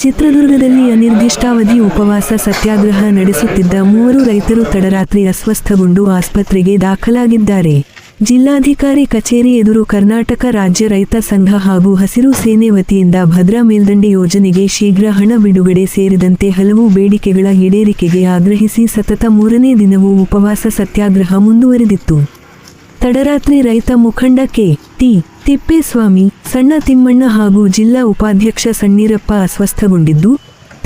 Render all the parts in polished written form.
ಚಿತ್ರದುರ್ಗದಲ್ಲಿ ಅನಿರ್ದಿಷ್ಟಾವಧಿ ಉಪವಾಸ ಸತ್ಯಾಗ್ರಹ ನಡೆಸುತ್ತಿದ್ದ 3 ರೈತರು ತಡರಾತ್ರಿ ಅಸ್ವಸ್ಥಗೊಂಡು ಆಸ್ಪತ್ರೆಗೆ ದಾಖಲಾಗಿದ್ದಾರೆ. ಜಿಲ್ಲಾಧಿಕಾರಿ ಕಚೇರಿ ಎದುರು ಕರ್ನಾಟಕ ರಾಜ್ಯ ರೈತ ಸಂಘ ಹಾಗೂ ಹಸಿರು ಸೇನೆ ವತಿಯಿಂದ ಭದ್ರಾ ಮೇಲ್ದಂಡೆ ಯೋಜನೆಗೆ ಶೀಘ್ರ ಹಣ ಬಿಡುಗಡೆ ಸೇರಿದಂತೆ ಹಲವು ಬೇಡಿಕೆಗಳ ಈಡೇರಿಕೆಗೆ ಆಗ್ರಹಿಸಿ ಸತತ 3ನೇ ದಿನವೂ ಉಪವಾಸ ಸತ್ಯಾಗ್ರಹ ಮುಂದುವರೆದಿತ್ತು. ತಡರಾತ್ರಿ ರೈತ ಮುಖಂಡ ಕೆ.ಟಿ. ತಿಪ್ಪೇಸ್ವಾಮಿ, ಸಣ್ಣ ತಿಮ್ಮಣ್ಣ ಹಾಗೂ ಜಿಲ್ಲಾ ಉಪಾಧ್ಯಕ್ಷ ಸಣ್ಣೀರಪ್ಪ ಅಸ್ವಸ್ಥಗೊಂಡಿದ್ದು,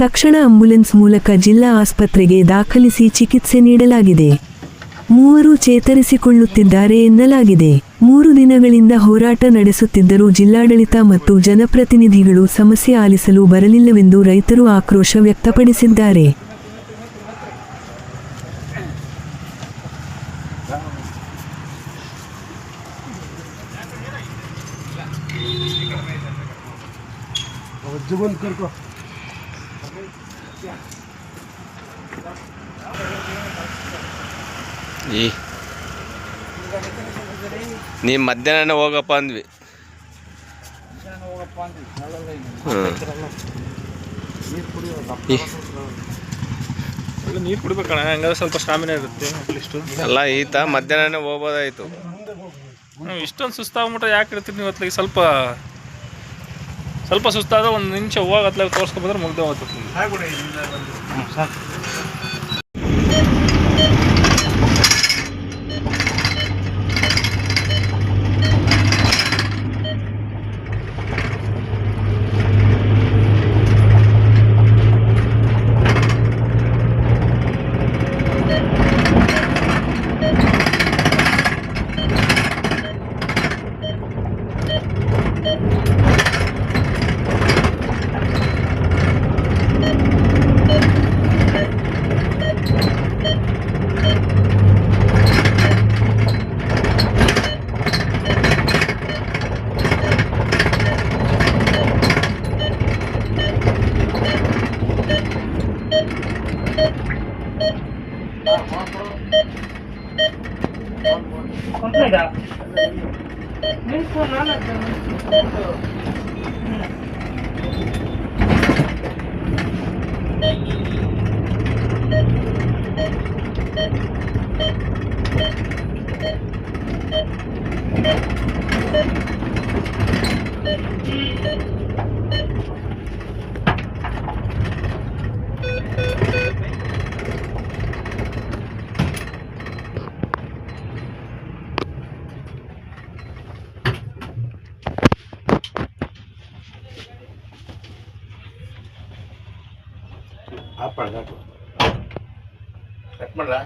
ತಕ್ಷಣ ಆಂಬ್ಯುಲೆನ್ಸ್ ಮೂಲಕ ಜಿಲ್ಲಾ ಆಸ್ಪತ್ರೆಗೆ ದಾಖಲಿಸಿ ಚಿಕಿತ್ಸೆ ನೀಡಲಾಗಿದೆ. 3 ಚೇತರಿಸಿಕೊಳ್ಳುತ್ತಿದ್ದಾರೆ ಎನ್ನಲಾಗಿದೆ. 3 ದಿನಗಳಿಂದ ಹೋರಾಟ ನಡೆಸುತ್ತಿದ್ದರೂ ಜಿಲ್ಲಾಡಳಿತ ಮತ್ತು ಜನಪ್ರತಿನಿಧಿಗಳು ಸಮಸ್ಯೆ ಆಲಿಸಲು ಬರಲಿಲ್ಲವೆಂದು ರೈತರು ಆಕ್ರೋಶ ವ್ಯಕ್ತಪಡಿಸಿದ್ದಾರೆ. ನೀ ಮಧ್ಯಾಹ್ನ ಹೋಗಪ್ಪ ಅಂದ್ವಿ. ನೀರು ಕುಡಿಬೇಕಣ್ಣ, ಹಂಗಾದ್ರೆ ಸ್ವಲ್ಪ ಸ್ಟಾಮಿನಾ ಇರುತ್ತೆ. ಎಲ್ಲ ಈತ ಮಧ್ಯಾಹ್ನ ಹೋಗ್ಬೋದಾಯ್ತು. ಇಷ್ಟೊಂದು ಸುಸ್ತಾಗ್ಬಿಟ್ರೆ ಯಾಕೆ ಇರ್ತೀರಿ ನೀವು? ಹೊತ್ಲಿಗೆ ಸ್ವಲ್ಪ ಸುಸ್ತಾದ್ರೆ 1 ನಿಮಿಷ ಹೋಗಿ ಅತ್ಲಾಗ ತೋರಿಸ್ಕೊಬಂದ್ರೆ ಮುಗ್ದೆ ಹೋಗ್ತದೆ. ಕಟ್ ಮಾಡ್ಲಾ?